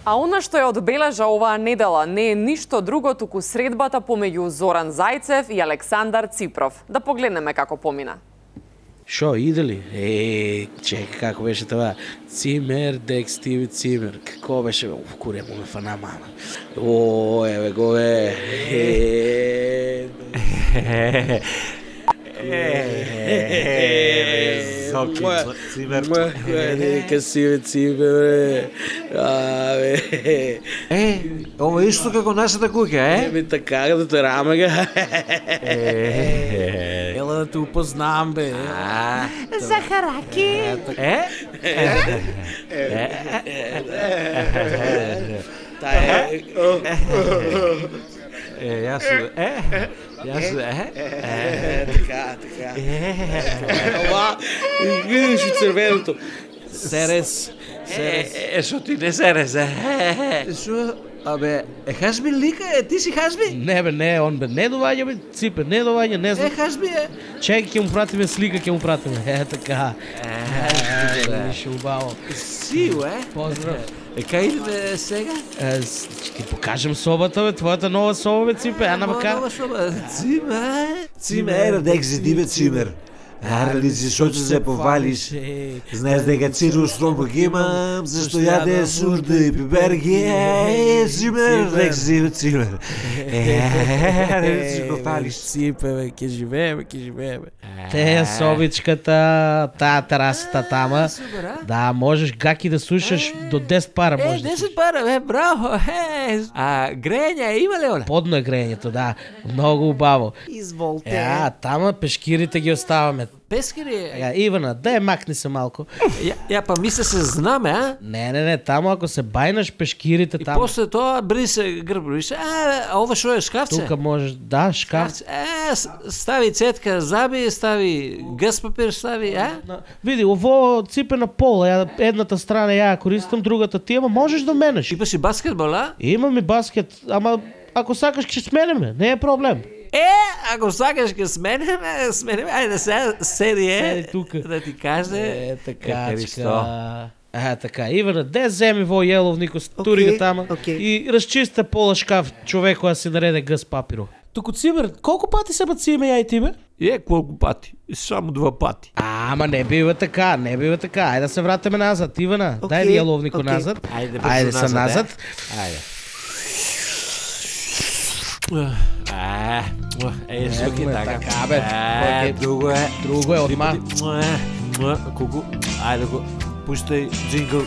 А она што ја одбележа оваа недела не е ништо друго туку средбата помеѓу Зоран Зајцев и Александар Ципров. Да погледнеме како помина. Шо, иде ли? Чекай, како беше това? Цимер, дек Стиви Цимер. Како беше? Куре, му ме фана мама. Еве го Цимер. Нека Стиви Цимер, Ова исто како нашата куќа, така да те рамега. Ела да те упознам, бе. Захараки. Така. Ова, видиш у црвеното. Серес. Шо ти не серес, Шо? Абе, Хашби лика, ти си Хашби? Не бе, не, он бе, не доваѓа бе, Ципе, не доваѓа, не знам. Хашби Чекай, ќе му пратиме слика, ќе му пратиме, така. Беше убаво. Сио, Поздрав. Кај идеме сега? Ќе ти покажем собата, бе, твојата нова соба, бе, Ципе, Ана Бака. Нова соба, Цимер, дек седи бе, Цимер. Арли, зашо ќе се повалиш? Знаеш дека Цирус Стромбо ги имам, зашто јаде сурда и пиберги, Цимер, дек седи бе, Цимер. Се повалиш. Ципе, бе, ќе живееме. Те собичката, таа терасата тама. Да, можеш гаки да слушаш до 10 пара можеш да слушаш. 10 пара, бе, браво, грење има ли, оле? Подно е грењето, да. Многу убаво. Изволте. Тама пешкирите ги оставаме. Пескири? Ивана, да макни се малко. Ја па мисля се знаме, Не, тамо ако се бајнаш пешкирите И тамо. после тоа брисе грб, брисе. Ова шо е шкафче? Тука можеш, да, шкаф. Стави цетка, заби, стави гъс папир, стави, Види, ово Ципе на пола, едната страна ја користам, другата ти, ама можеш да менеш. Имаш и баскетбол, Имам и баскет, ама ако сакаш ќе сменеме, не е проблем. Ако сакаш ќе сменеме, ајде сега седи тука. да ти каже. Така. Така, Ивана, де земи во јеловнико, тури го тама и разчиста пола шкаф човек која си нареде гъс папиро. Туку Цимер, колку пати се бациме ја и ти, бе? Колку пати? Само 2 пати. Ама не бива така, Ајде да се вратиме назад, Ивана. Дај јеловнико назад. Ајде се назад. Така, бе. Друго е. Одма. Колку? Ајде го, пуштај джингл.